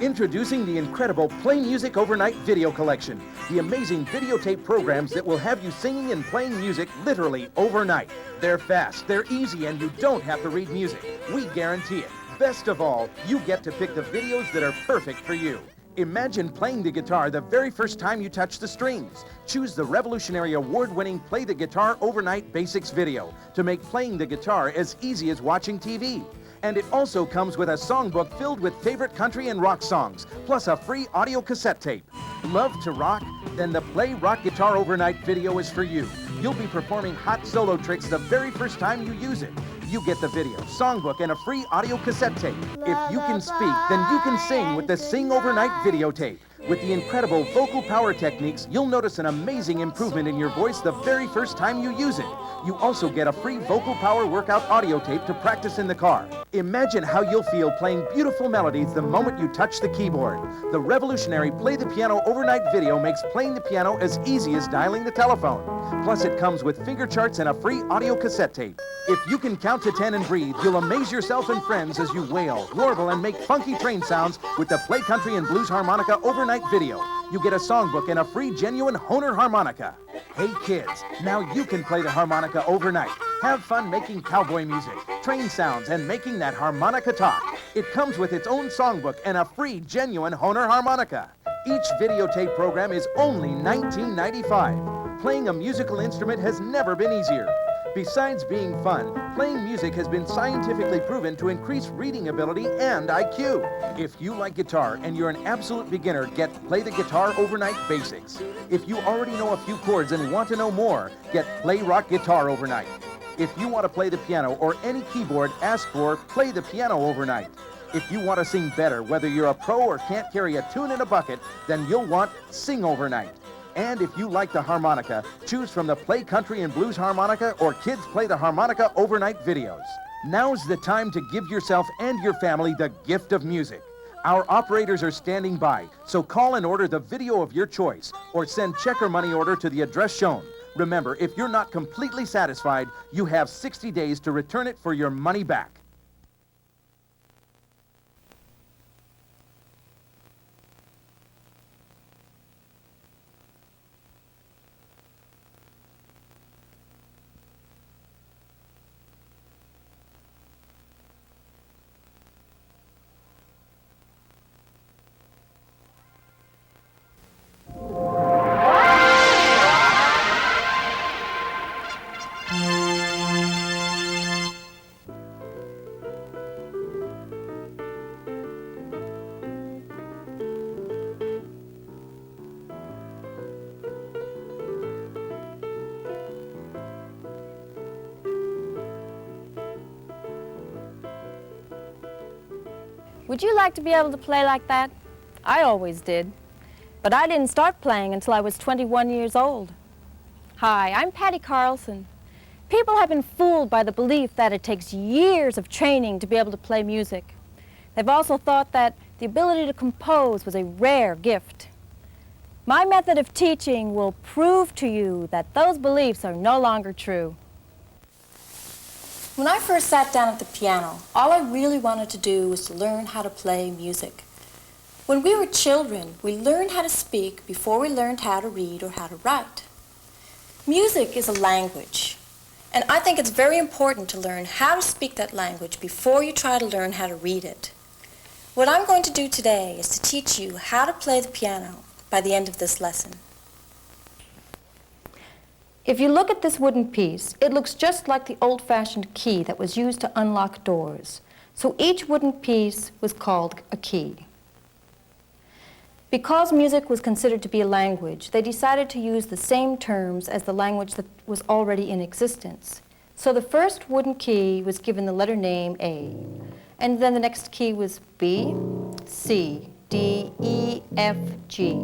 Introducing the incredible Play Music Overnight Video Collection. The amazing videotape programs that will have you singing and playing music literally overnight. They're fast, they're easy, and you don't have to read music. We guarantee it. Best of all, you get to pick the videos that are perfect for you. Imagine playing the guitar the very first time you touch the strings. Choose the revolutionary award-winning Play the Guitar Overnight Basics video to make playing the guitar as easy as watching TV. And it also comes with a songbook filled with favorite country and rock songs, plus a free audio cassette tape. Love to rock? Then the Play Rock Guitar Overnight video is for you. You'll be performing hot solo tricks the very first time you use it. You get the video, songbook, and a free audio cassette tape. If you can speak, then you can sing with the Sing Overnight videotape. With the incredible vocal power techniques, you'll notice an amazing improvement in your voice the very first time you use it. You also get a free vocal power workout audio tape to practice in the car. Imagine how you'll feel playing beautiful melodies the moment you touch the keyboard. The revolutionary Play the Piano Overnight video makes playing the piano as easy as dialing the telephone. Plus, it comes with finger charts and a free audio cassette tape. If you can count to 10 and breathe, you'll amaze yourself and friends as you wail, warble, and make funky train sounds with the Play Country and Blues Harmonica Overnight video. You get a songbook and a free genuine Hohner harmonica. Hey kids, now you can play the harmonica overnight. Have fun making cowboy music, train sounds, and making that harmonica talk. It comes with its own songbook and a free genuine Hohner harmonica. Each videotape program is only $19.95. Playing a musical instrument has never been easier. Besides being fun, playing music has been scientifically proven to increase reading ability and IQ. If you like guitar and you're an absolute beginner, get Play the Guitar Overnight Basics. If you already know a few chords and want to know more, get Play Rock Guitar Overnight. If you want to play the piano or any keyboard, ask for Play the Piano Overnight. If you want to sing better, whether you're a pro or can't carry a tune in a bucket, then you'll want Sing Overnight. And if you like the harmonica, choose from the Play Country and Blues Harmonica or Kids Play the Harmonica Overnight videos. Now's the time to give yourself and your family the gift of music. Our operators are standing by, so call and order the video of your choice or send check or money order to the address shown. Remember, if you're not completely satisfied, you have 60 days to return it for your money back. Would you like to be able to play like that? I always did. But I didn't start playing until I was 21 years old. Hi, I'm Patty Carlson. People have been fooled by the belief that it takes years of training to be able to play music. They've also thought that the ability to compose was a rare gift. My method of teaching will prove to you that those beliefs are no longer true. When I first sat down at the piano, all I really wanted to do was to learn how to play music. When we were children, we learned how to speak before we learned how to read or how to write. Music is a language, and I think it's very important to learn how to speak that language before you try to learn how to read it. What I'm going to do today is to teach you how to play the piano by the end of this lesson. If you look at this wooden piece, it looks just like the old-fashioned key that was used to unlock doors. So each wooden piece was called a key. Because music was considered to be a language, they decided to use the same terms as the language that was already in existence. So the first wooden key was given the letter name A, and then the next key was B, C, D, E, F, G.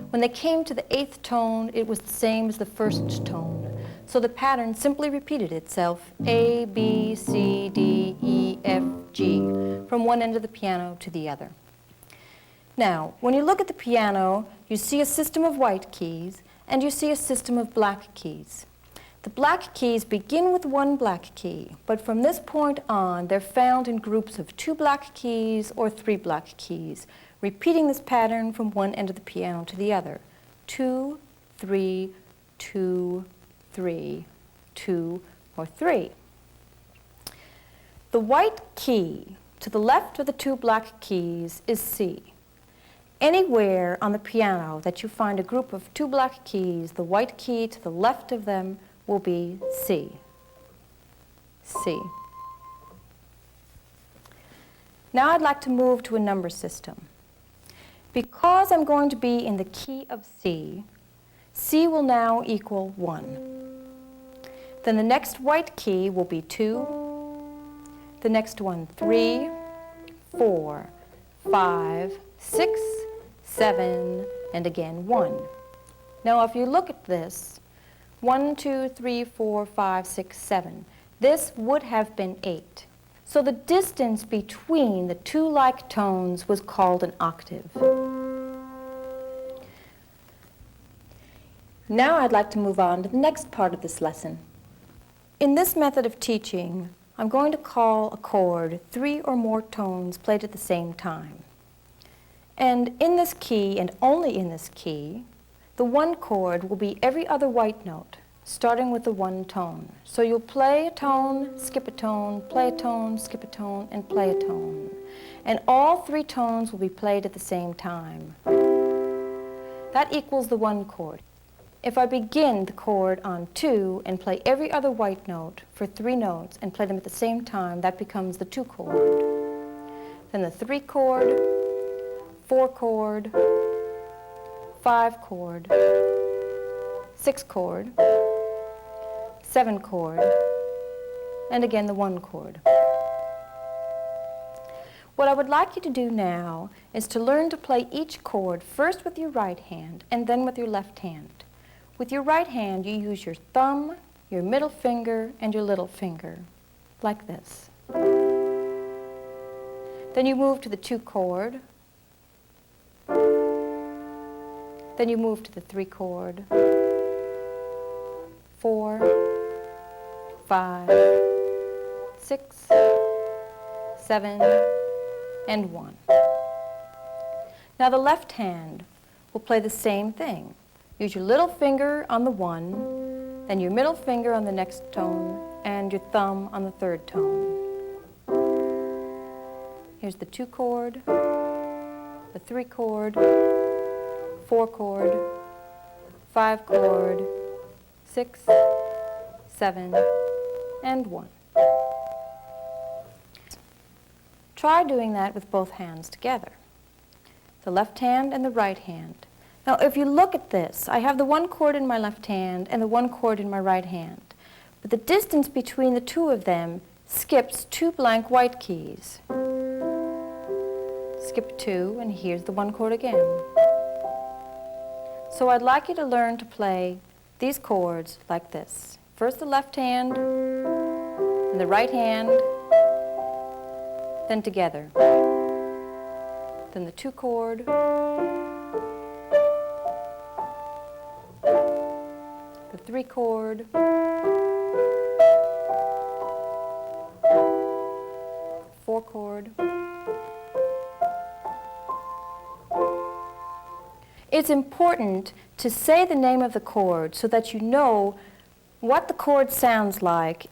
When they came to the 8th tone, it was the same as the first tone. So the pattern simply repeated itself, A, B, C, D, E, F, G, from one end of the piano to the other. Now, when you look at the piano, you see a system of white keys, and you see a system of black keys. The black keys begin with one black key, but from this point on, they're found in groups of 2 black keys or 3 black keys, repeating this pattern from one end of the piano to the other. 2, 3, 2, 3, 2, or 3. The white key to the left of the two black keys is C. Anywhere on the piano that you find a group of two black keys, the white key to the left of them will be C. C. Now I'd like to move to a number system. Because I'm going to be in the key of C, C will now equal 1. Then the next white key will be 2, the next one 3, 4, 5, 6, 7, and again 1. Now if you look at this, 1, 2, 3, 4, 5, 6, 7, this would have been 8. So the distance between the two like tones was called an octave. Now I'd like to move on to the next part of this lesson. In this method of teaching, I'm going to call a chord 3 or more tones played at the same time. And in this key, and only in this key, the one chord will be every other white note, starting with the one tone. So you'll play a tone, skip a tone, play a tone, skip a tone, and play a tone. And all 3 tones will be played at the same time. That equals the one chord. If I begin the chord on 2 and play every other white note for 3 notes and play them at the same time, that becomes the 2 chord. Then the 3 chord, 4 chord, 5 chord, 6 chord, 7 chord, and again the 1 chord. What I would like you to do now is to learn to play each chord first with your right hand and then with your left hand. With your right hand, you use your thumb, your middle finger, and your little finger, like this. Then you move to the 2 chord. Then you move to the 3 chord. 4, 5, 6, 7, and 1. Now the left hand will play the same thing. Use your little finger on the 1, then your middle finger on the next tone, and your thumb on the 3rd tone. Here's the 2 chord, the 3 chord, 4 chord, 5 chord, 6, 7, and 1. Try doing that with both hands together, the left hand and the right hand. Now, if you look at this, I have the 1 chord in my left hand and the 1 chord in my right hand. But the distance between the 2 of them skips 2 blank white keys. Skip 2, and here's the 1 chord again. So I'd like you to learn to play these chords like this. First the left hand, and the right hand, then together. Then the 2 chord, the 3 chord, 4 chord. It's important to say the name of the chord so that you know what the chord sounds like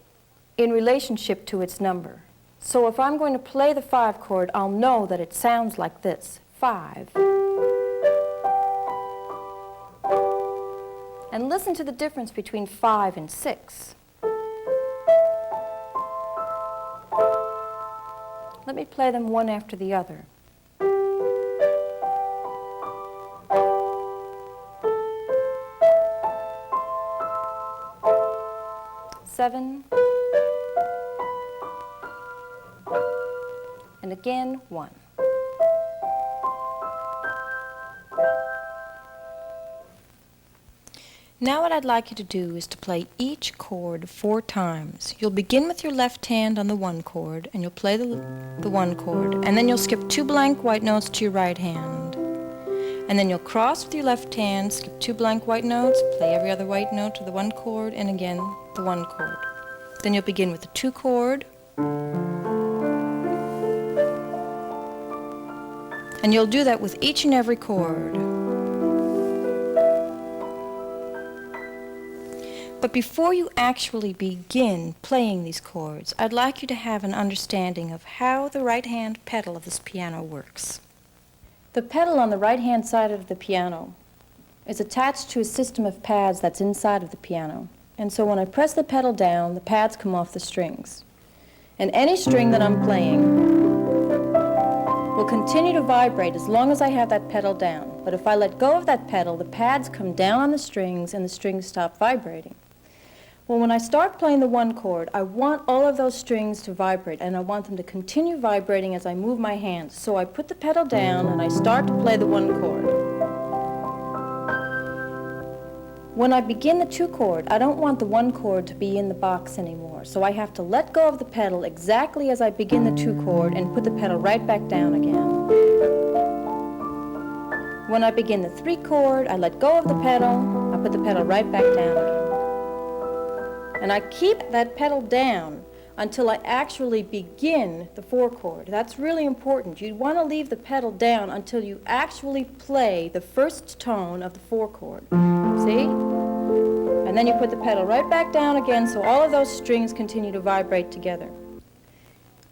in relationship to its number. So if I'm going to play the 5 chord, I'll know that it sounds like this, 5. And listen to the difference between 5 and 6. Let me play them one after the other. Seven, and again 1. Now what I'd like you to do is to play each chord 4 times. You'll begin with your left hand on the 1 chord, and you'll play the 1 chord, and then you'll skip 2 blank white notes to your right hand. And then you'll cross with your left hand, skip 2 blank white notes, play every other white note to the 1 chord, and again the 1 chord. Then you'll begin with the 2 chord, And you'll do that with each and every chord. But before you actually begin playing these chords, I'd like you to have an understanding of how the right-hand pedal of this piano works. The pedal on the right-hand side of the piano is attached to a system of pads that's inside of the piano. And so when I press the pedal down, the pads come off the strings. And any string that I'm playing will continue to vibrate as long as I have that pedal down. But if I let go of that pedal, the pads come down on the strings and the strings stop vibrating. Well, when I start playing the one chord, I want all of those strings to vibrate, and I want them to continue vibrating as I move my hands. So I put the pedal down and I start to play the one chord. When I begin the two chord, I don't want the one chord to be in the box anymore, so I have to let go of the pedal exactly as I begin the two chord and put the pedal right back down again. When I begin the three chord, I let go of the pedal, I put the pedal right back down again. And I keep that pedal down until I actually begin the four chord. That's really important. You want to leave the pedal down until you actually play the first tone of the four chord. See? And then you put the pedal right back down again so all of those strings continue to vibrate together.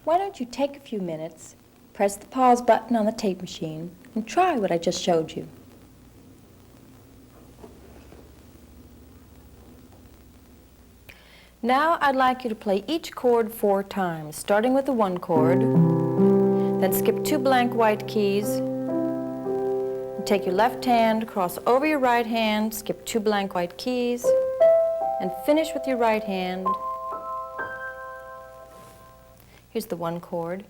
Why don't you take a few minutes, press the pause button on the tape machine, and try what I just showed you. Now I'd like you to play each chord 4 times, starting with the one chord, then skip 2 blank white keys, and take your left hand, cross over your right hand, skip 2 blank white keys, and finish with your right hand. Here's the one chord.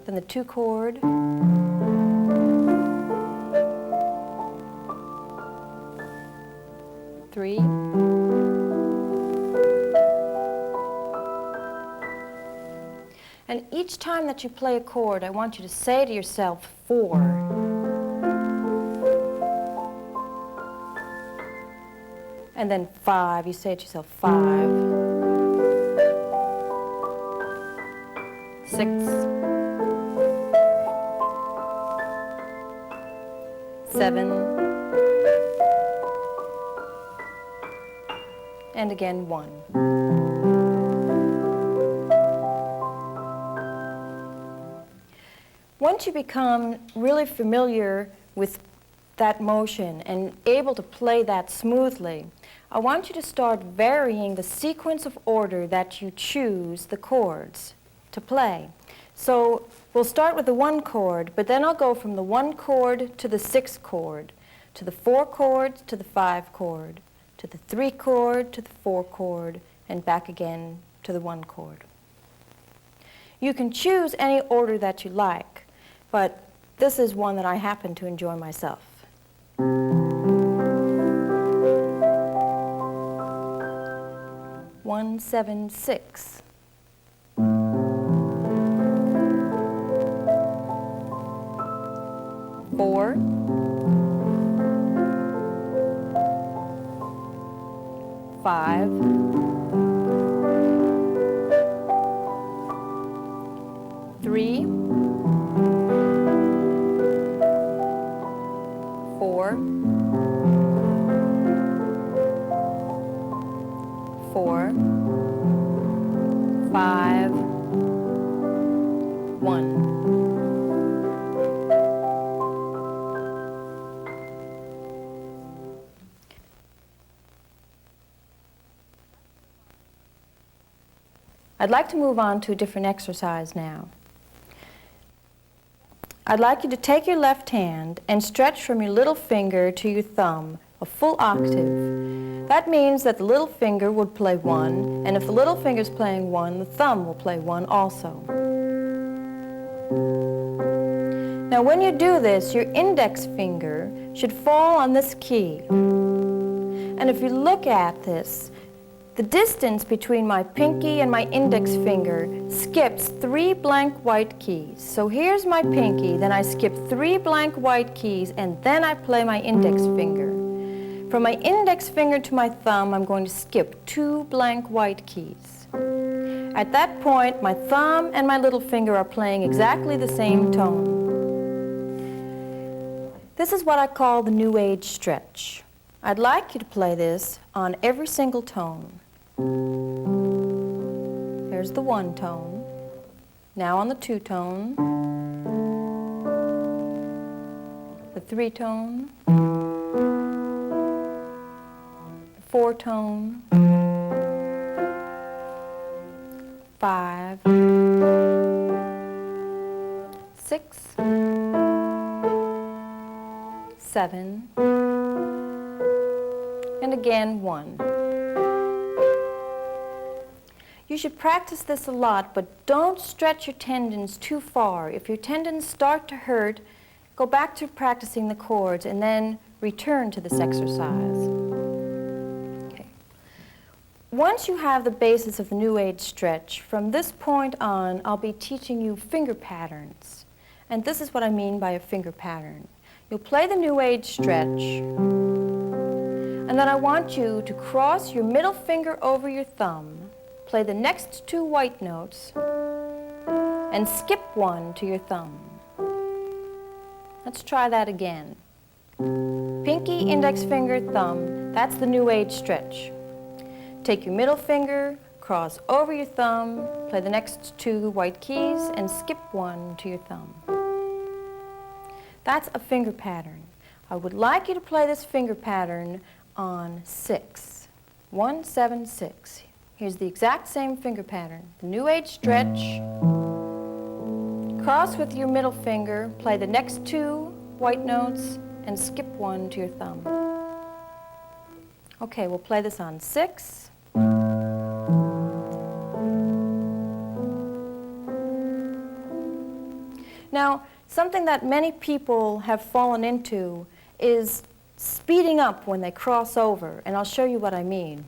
Then the two chord. 3, and each time that you play a chord, I want you to say to yourself 4. And then 5, you say to yourself 5, 6, 7, and again 1. Once you become really familiar with that motion and able to play that smoothly, I want you to start varying the sequence of order that you choose the chords to play. So we'll start with the one chord, but then I'll go from the one chord to the 6 chord, to the 4 chord, to the 5 chord, to the 3 chord, to the 4 chord, and back again to the 1 chord. You can choose any order that you like, but this is one that I happen to enjoy myself. One, 7, 6. 4. 5, 3, 4, 4, 5, 1. I'd like to move on to a different exercise now. I'd like you to take your left hand and stretch from your little finger to your thumb a full octave. That means that the little finger would play 1, and if the little finger's playing 1, the thumb will play 1 also. Now when you do this, your index finger should fall on this key. And if you look at this, the distance between my pinky and my index finger skips 3 blank white keys. So here's my pinky, then I skip 3 blank white keys, and then I play my index finger. From my index finger to my thumb, I'm going to skip 2 blank white keys. At that point, my thumb and my little finger are playing exactly the same tone. This is what I call the New Age stretch. I'd like you to play this on every single tone. There's the 1 tone. Now on the 2 tone, the 3 tone, the 4 tone, 5, 6, 7, and again 1. You should practice this a lot, but don't stretch your tendons too far. If your tendons start to hurt, go back to practicing the chords and then return to this exercise. Okay. Once you have the basis of the New Age stretch, from this point on, I'll be teaching you finger patterns. And this is what I mean by a finger pattern. You'll play the New Age stretch, and then I want you to cross your middle finger over your thumb, play the next 2 white notes, and skip 1 to your thumb. Let's try that again. Pinky, index finger, thumb, that's the New Age stretch. Take your middle finger, cross over your thumb, play the next 2 white keys, and skip 1 to your thumb. That's a finger pattern. I would like you to play this finger pattern on 6. 1, 7, 6. Here's the exact same finger pattern. The New Age stretch. Cross with your middle finger, play the next 2 white notes, and skip 1 to your thumb. Okay, we'll play this on 6. Now, something that many people have fallen into is speeding up when they cross over, and I'll show you what I mean.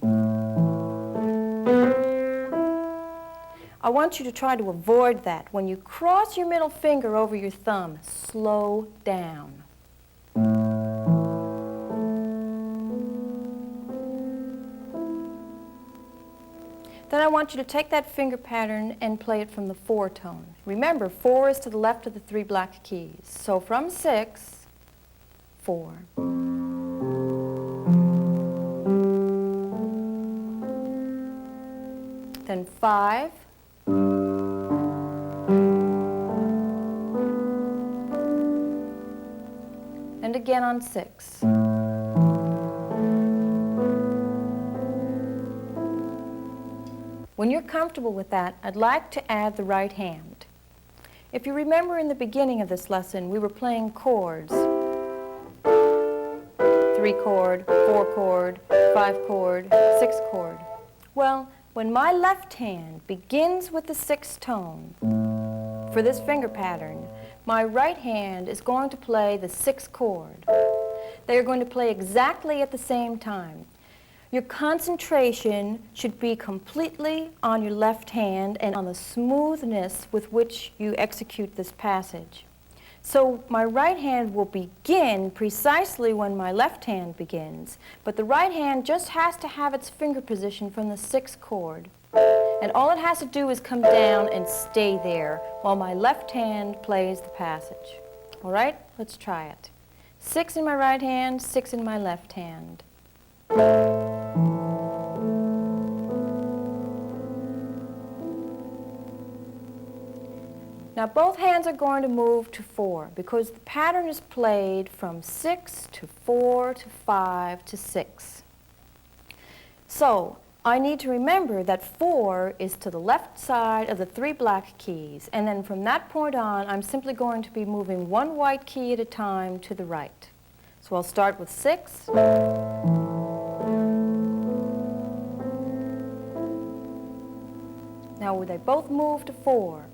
I want you to try to avoid that. When you cross your middle finger over your thumb, slow down. Then I want you to take that finger pattern and play it from the 4 tone. Remember, 4 is to the left of the 3 black keys. So from 6, 4. Then 5. And again on 6. When you're comfortable with that, I'd like to add the right hand. If you remember in the beginning of this lesson, we were playing chords. 3 chord, 4 chord, 5 chord, 6 chord. Well, when my left hand begins with the 6th tone for this finger pattern, my right hand is going to play the 6th chord. They are going to play exactly at the same time. Your concentration should be completely on your left hand and on the smoothness with which you execute this passage. So my right hand will begin precisely when my left hand begins, but the right hand just has to have its finger position from the 6th chord. And all it has to do is come down and stay there while my left hand plays the passage. All right, let's try it. 6 in my right hand, 6 in my left hand. Now both hands are going to move to 4 because the pattern is played from 6 to 4 to 5 to 6. So I need to remember that 4 is to the left side of the 3 black keys, and then from that point on I'm simply going to be moving 1 white key at a time to the right. So I'll start with 6. Now they both move to 4.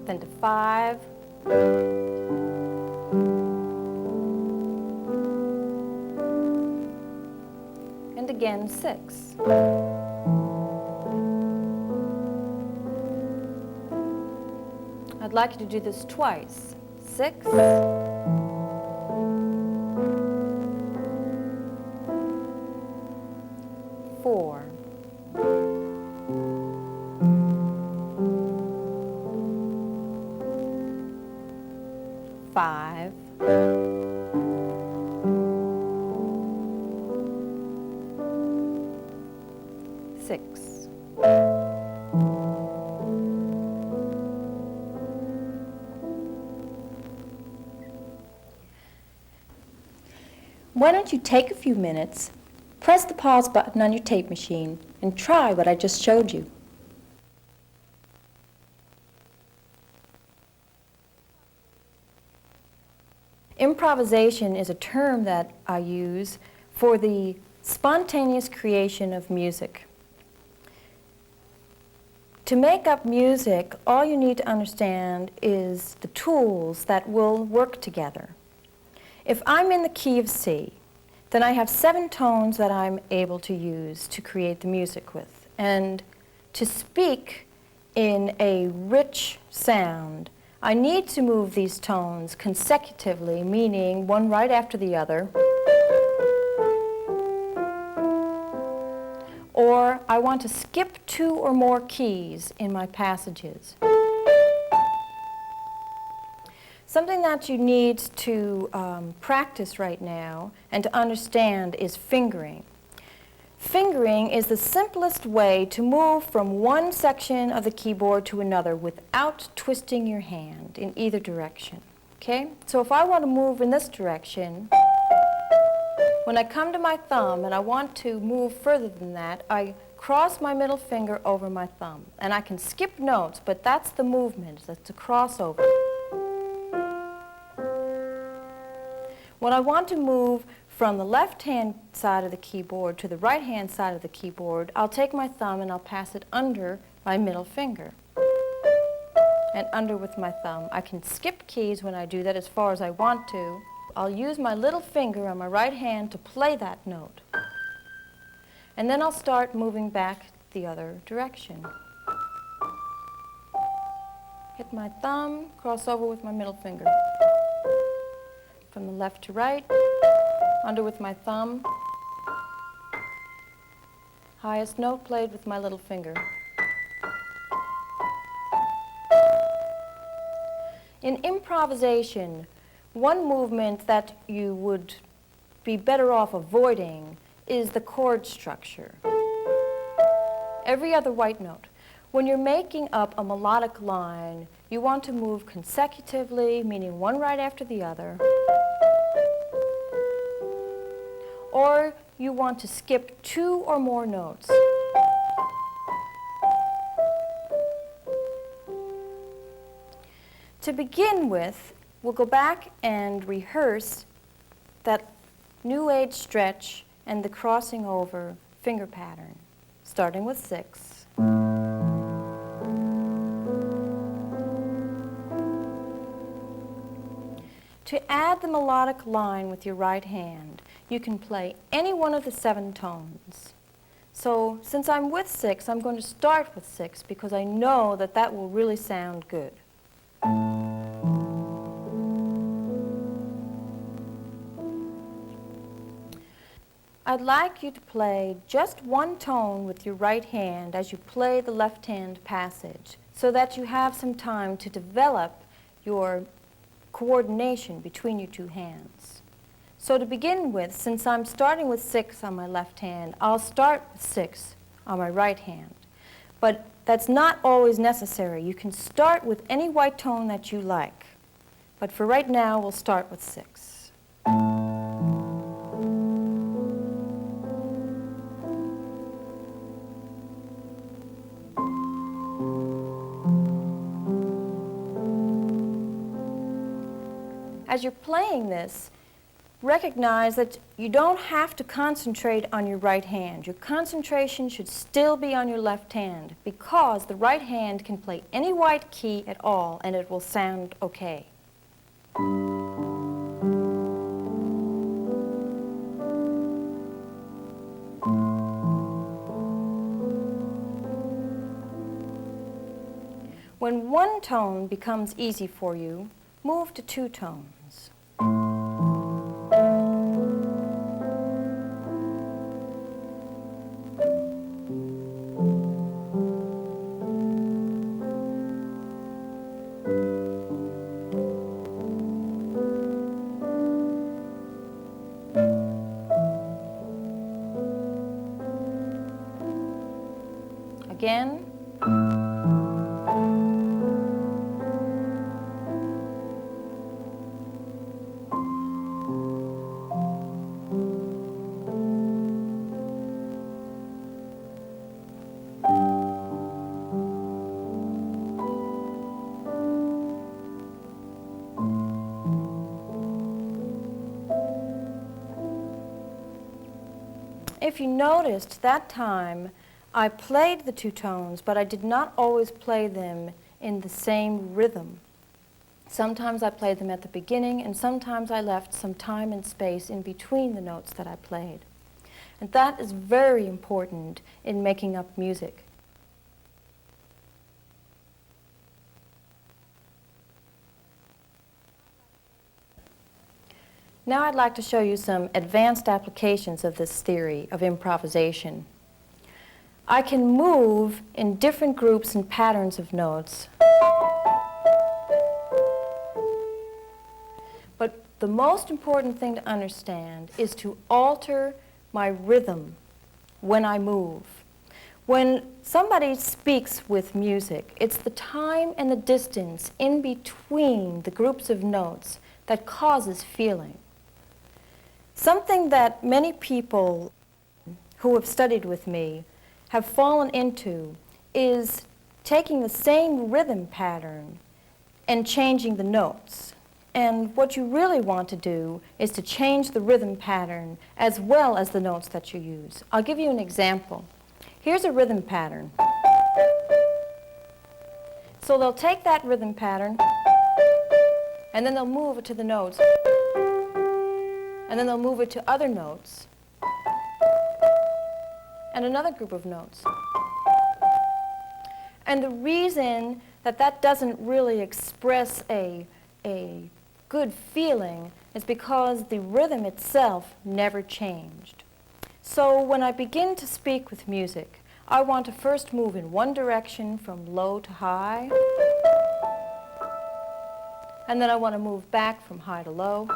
Then to 5. And again 6. I'd like you to do this twice. 6. 4. 5. 6. 'Why don't you take a few minutes, press the pause button on your tape machine, and try what I just showed you. Improvisation is a term that I use for the spontaneous creation of music. To make up music, all you need to understand is the tools that will work together. If I'm in the key of C, then I have 7 tones that I'm able to use to create the music with. And to speak in a rich sound, I need to move these tones consecutively, meaning one right after the other. Or I want to skip 2 or more keys in my passages. Something that you need to practice right now and to understand is fingering. Fingering is the simplest way to move from one section of the keyboard to another without twisting your hand in either direction. Okay? So if I want to move in this direction, when I come to my thumb and I want to move further than that, I cross my middle finger over my thumb. And I can skip notes, but that's the movement, that's a crossover. When I want to move from the left-hand side of the keyboard to the right-hand side of the keyboard, I'll take my thumb and I'll pass it under my middle finger and under with my thumb. I can skip keys when I do that as far as I want to. I'll use my little finger on my right hand to play that note. And then I'll start moving back the other direction. Hit my thumb, cross over with my middle finger. From the left to right, under with my thumb. Highest note played with my little finger. In improvisation, one movement that you would be better off avoiding is the chord structure. Every other white note. When you're making up a melodic line, you want to move consecutively, meaning one right after the other. Or you want to skip 2 or more notes. To begin with, we'll go back and rehearse that New Age stretch and the crossing over finger pattern, starting with 6. To add the melodic line with your right hand, you can play any one of the 7 tones. So since I'm with 6, I'm going to start with 6 because I know that that will really sound good. I'd like you to play just one tone with your right hand as you play the left hand passage so that you have some time to develop your coordination between your 2 hands. So to begin with, since I'm starting with 6 on my left hand, I'll start with 6 on my right hand. But that's not always necessary. You can start with any white tone that you like. But for right now, we'll start with 6. As you're playing this, recognize that you don't have to concentrate on your right hand. Your concentration should still be on your left hand because the right hand can play any white key at all and it will sound okay. When one tone becomes easy for you, move to 2 tones. again. If you noticed, that time I played the two tones, but I did not always play them in the same rhythm. Sometimes I played them at the beginning, and sometimes I left some time and space in between the notes that I played. And that is very important in making up music. Now I'd like to show you some advanced applications of this theory of improvisation. I can move in different groups and patterns of notes. But the most important thing to understand is to alter my rhythm when I move. When somebody speaks with music, it's the time and the distance in between the groups of notes that causes feeling. Something that many people who have studied with me have fallen into is taking the same rhythm pattern and changing the notes. And what you really want to do is to change the rhythm pattern as well as the notes that you use. I'll give you an example. Here's a rhythm pattern. So they'll take that rhythm pattern and then they'll move it to the notes. And then they'll move it to other notes and another group of notes. And the reason that that doesn't really express a good feeling is because the rhythm itself never changed. So when I begin to speak with music, I want to first move in one direction from low to high, and then I want to move back from high to low.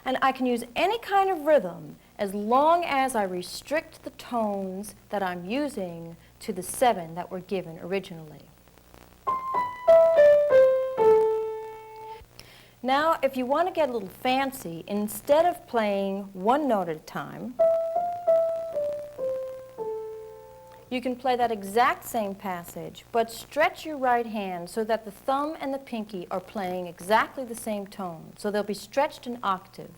And I can use any kind of rhythm as long as I restrict the tones that I'm using to the 7 that were given originally. Now, if you want to get a little fancy, instead of playing one note at a time, you can play that exact same passage, but stretch your right hand so that the thumb and the pinky are playing exactly the same tone. So they'll be stretched an octave.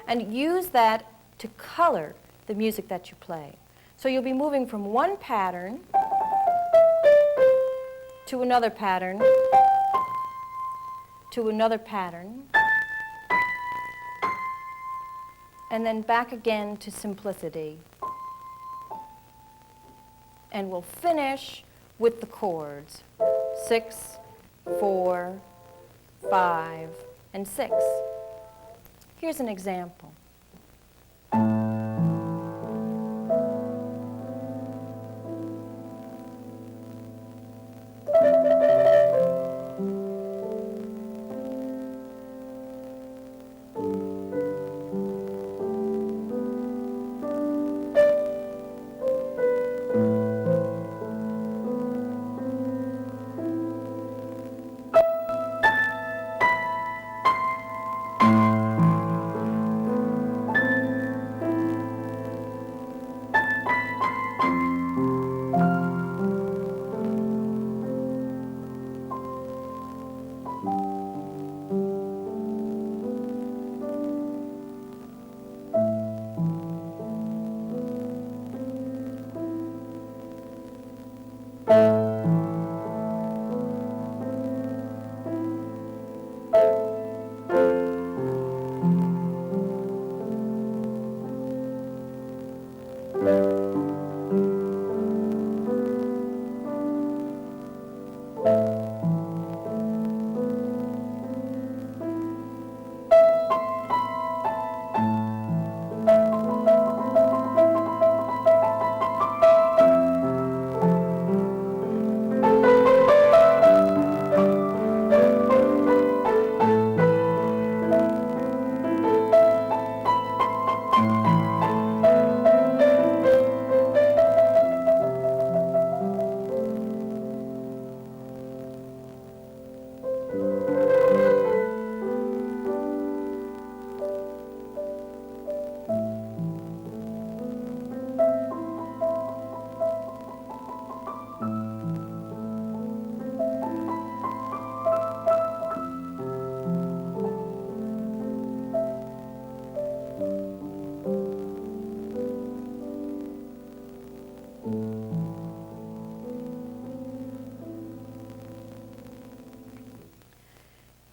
And use that to color the music that you play. So you'll be moving from one pattern to another pattern to another pattern, and then back again to simplicity. And we'll finish with the chords, 6, 4, 5, and 6. Here's an example.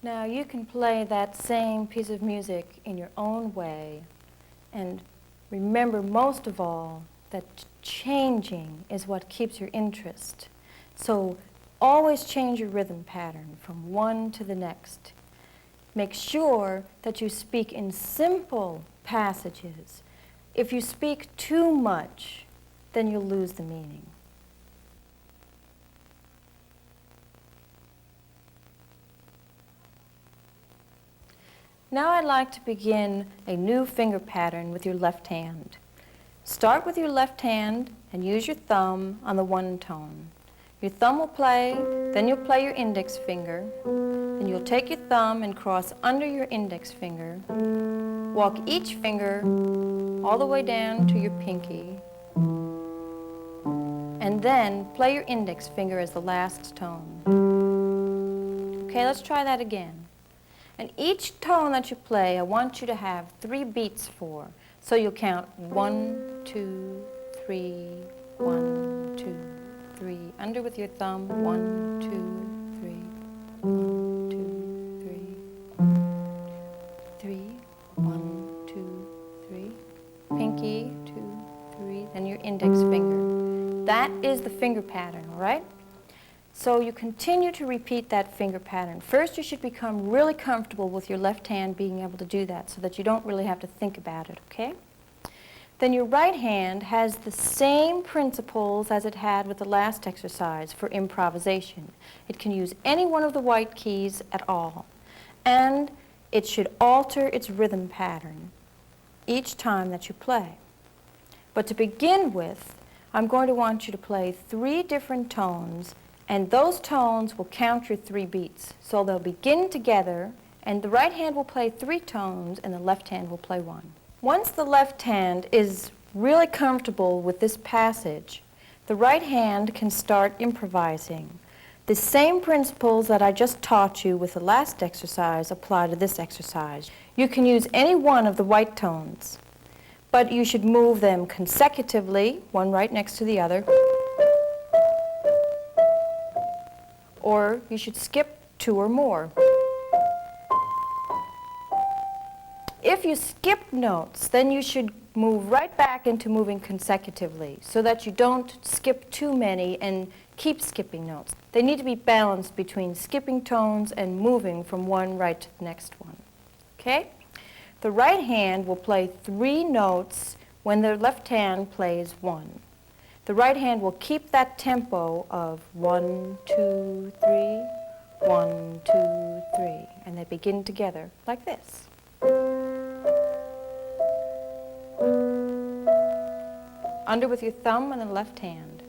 Now you can play that same piece of music in your own way, and remember most of all that changing is what keeps your interest. So always change your rhythm pattern from one to the next. Make sure that you speak in simple passages. If you speak too much, then you'll lose the meaning. Now I'd like to begin a new finger pattern with your left hand. Start with your left hand and use your thumb on the one tone. Your thumb will play, then you'll play your index finger, then you'll take your thumb and cross under your index finger, walk each finger all the way down to your pinky, and then play your index finger as the last tone. Okay, let's try that again. And each tone that you play, I want you to have 3 beats for. So you'll count 1, 2, 3, 1, 2, 3. Under with your thumb, 1, 2, 3, 1, 2, 3. 3, 1, 2, 3. Pinky, 2, 3. Then your index finger. That is the finger pattern, all right? So you continue to repeat that finger pattern. First, you should become really comfortable with your left hand being able to do that so that you don't really have to think about it, okay? Then your right hand has the same principles as it had with the last exercise for improvisation. It can use any one of the white keys at all. And it should alter its rhythm pattern each time that you play. But to begin with, I'm going to want you to play 3 different tones, and those tones will count your 3 beats. So they'll begin together, and the right hand will play 3 tones, and the left hand will play 1. Once the left hand is really comfortable with this passage, the right hand can start improvising. The same principles that I just taught you with the last exercise apply to this exercise. You can use any one of the white tones, but you should move them consecutively, one right next to the other, or you should skip 2 or more. If you skip notes, then you should move right back into moving consecutively so that you don't skip too many and keep skipping notes. They need to be balanced between skipping tones and moving from one right to the next one. Okay? The right hand will play 3 notes when the left hand plays 1. The right hand will keep that tempo of 1, 2, 3, 1, 2, 3, and they begin together like this. Under with your thumb and the left hand.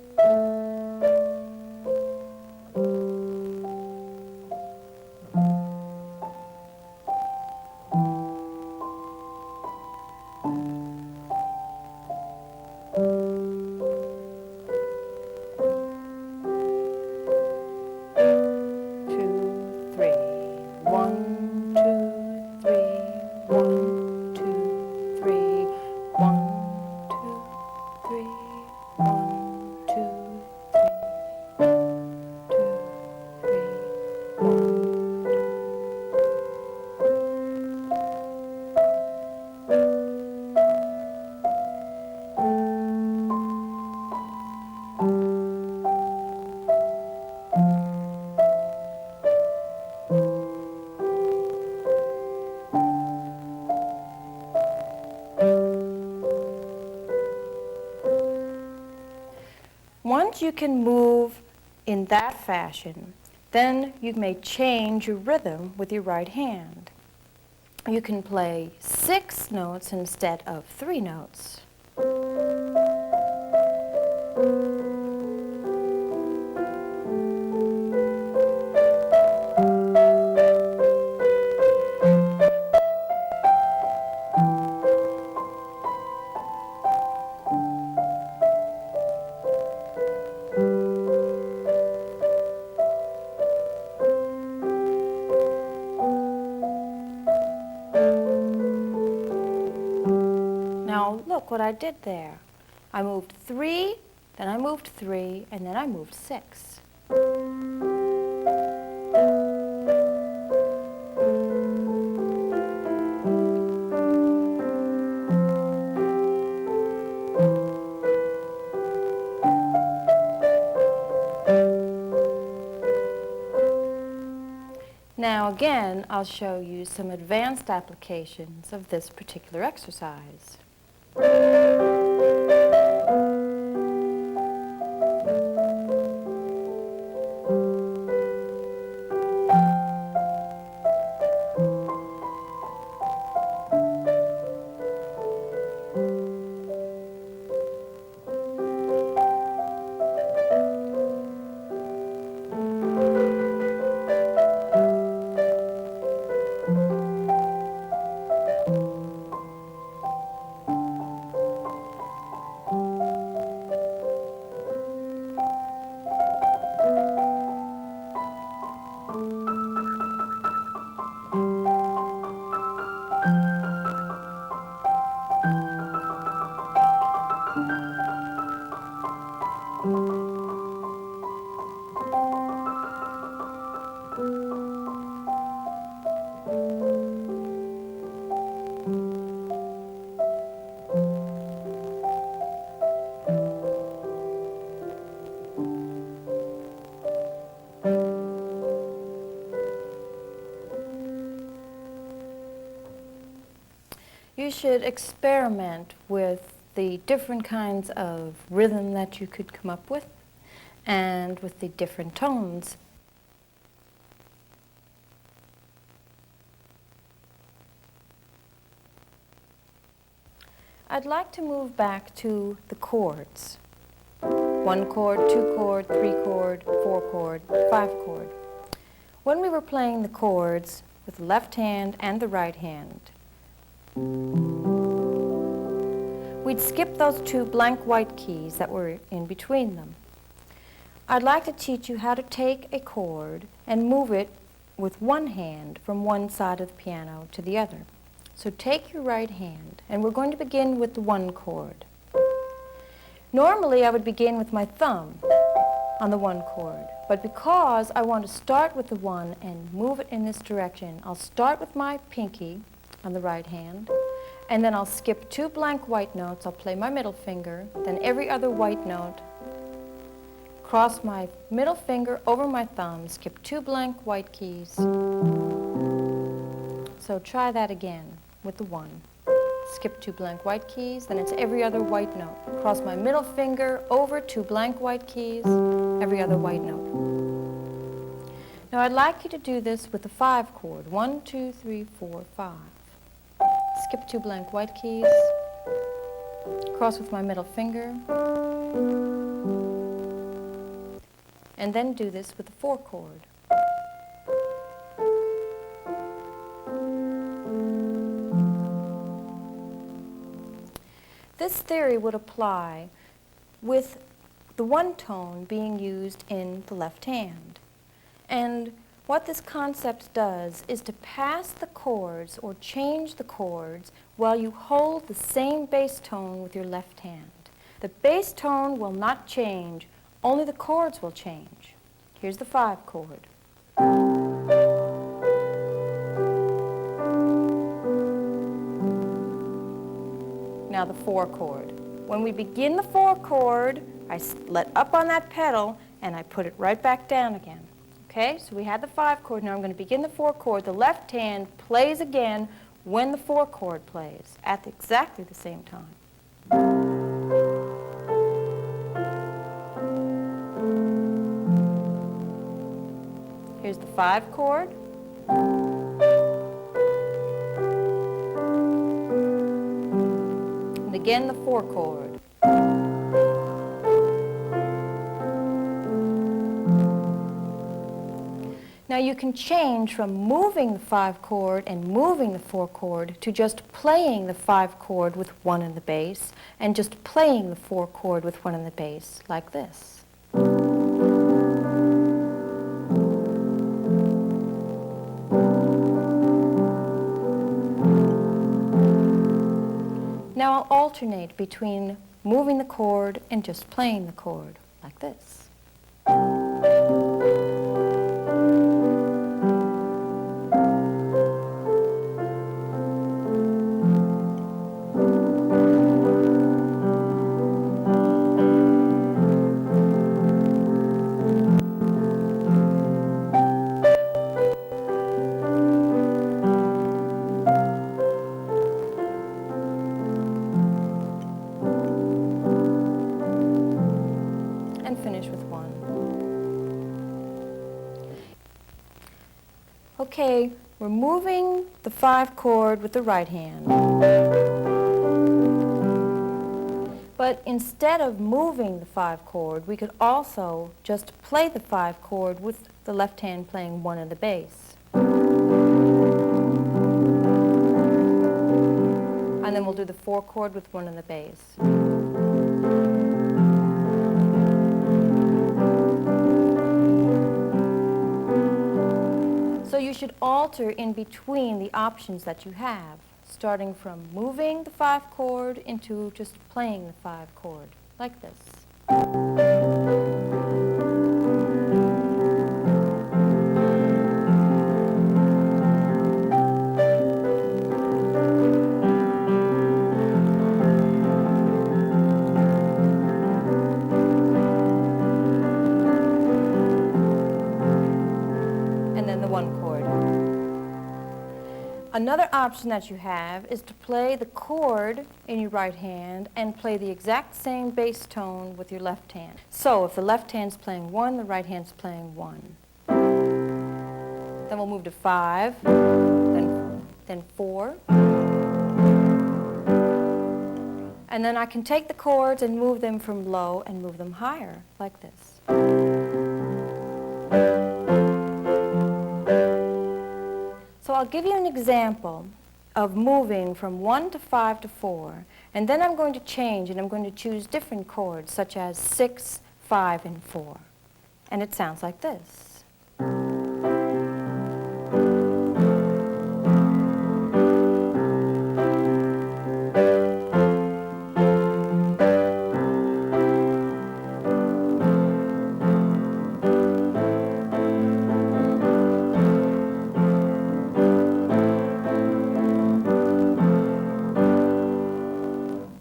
Once you can move in that fashion, then you may change your rhythm with your right hand. You can play 6 notes instead of 3 notes. Look what I did there. I moved 3, then I moved 3, and then I moved 6. Now again, I'll show you some advanced applications of this particular exercise. You should experiment with the different kinds of rhythm that you could come up with and with the different tones. I'd like to move back to the chords. 1 chord, 2 chord, 3 chord, 4 chord, 5 chord. When we were playing the chords with the left hand and the right hand, we'd skip those 2 blank white keys that were in between them. I'd like to teach you how to take a chord and move it with one hand from one side of the piano to the other. So take your right hand, and we're going to begin with the 1 chord. Normally, I would begin with my thumb on the 1 chord, but because I want to start with the 1 and move it in this direction, I'll start with my pinky on the right hand, and then I'll skip 2 blank white notes. I'll play my middle finger, then every other white note, cross my middle finger over my thumb, skip 2 blank white keys. So try that again with the 1. Skip 2 blank white keys, then it's every other white note. Cross my middle finger over 2 blank white keys, every other white note. Now I'd like you to do this with the 5 chord. 1, 2, 3, 4, 5. Skip 2 blank white keys, cross with my middle finger, and then do this with the 4 chord. This theory would apply with the 1 tone being used in the left hand. And what this concept does is to pass the chords or change the chords while you hold the same bass tone with your left hand. The bass tone will not change, only the chords will change. Here's the 5 chord. Now the 4 chord. When we begin the 4 chord, I let up on that pedal and I put it right back down again. Okay, so we had the 5 chord. Now I'm going to begin the 4 chord. The left hand plays again when the 4 chord plays at exactly the same time. Here's the 5 chord. And again the 4 chord. Now you can change from moving the 5 chord and moving the 4 chord to just playing the 5 chord with 1 in the bass and just playing the 4 chord with 1 in the bass, like this. Now I'll alternate between moving the chord and just playing the chord, like this. Okay, we're moving the 5 chord with the right hand. But instead of moving the 5 chord, we could also just play the 5 chord with the left hand playing 1 of the bass. And then we'll do the 4 chord with 1 of the bass. So you should alter in between the options that you have, starting from moving the 5 chord into just playing the 5 chord, like this. And then the 1 chord. Another option that you have is to play the chord in your right hand and play the exact same bass tone with your left hand. So if the left hand's playing 1, the right hand's playing 1. Then we'll move to 5, then 4. And then I can take the chords and move them from low and move them higher, like this. So I'll give you an example of moving from 1 to 5 to 4, and then I'm going to change and I'm going to choose different chords such as 6, 5, and 4. And it sounds like this.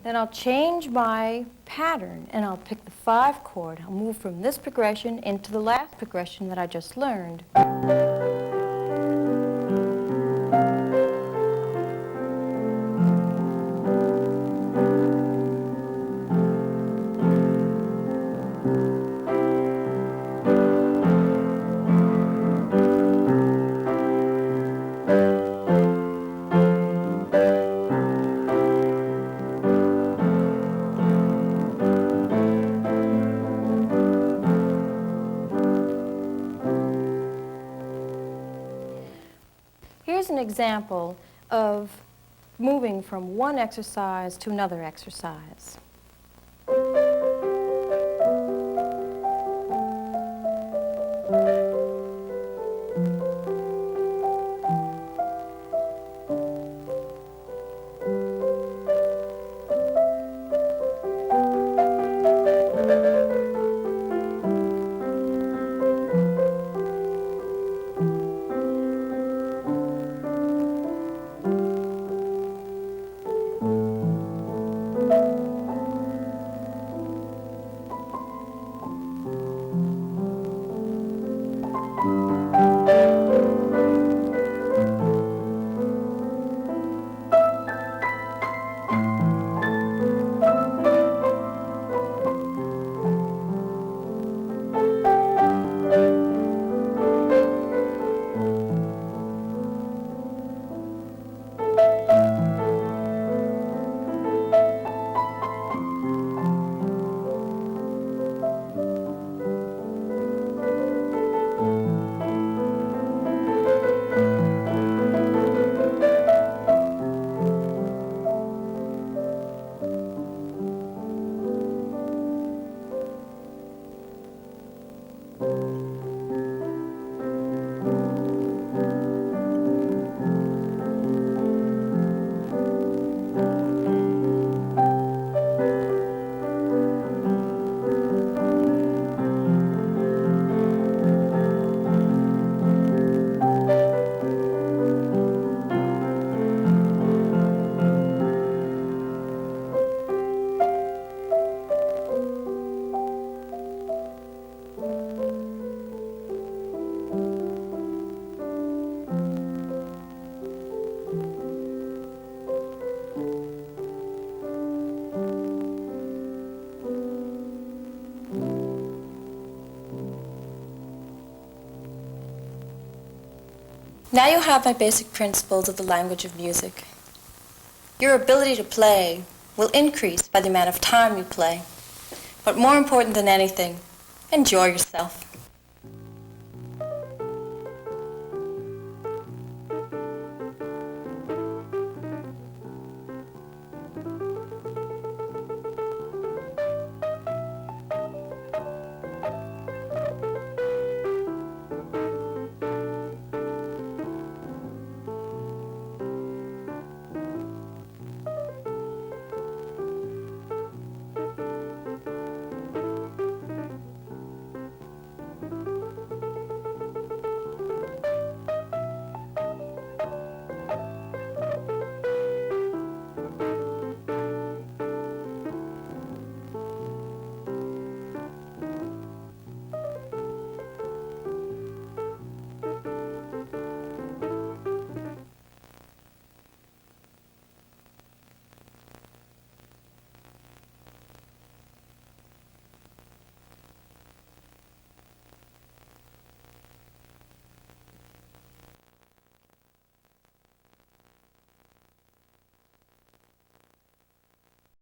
Then I'll change my pattern and I'll pick the 5 chord. I'll move from this progression into the last progression that I just learned. Here's an example of moving from one exercise to another exercise. Now you have my basic principles of the language of music. Your ability to play will increase by the amount of time you play. But more important than anything, enjoy yourself.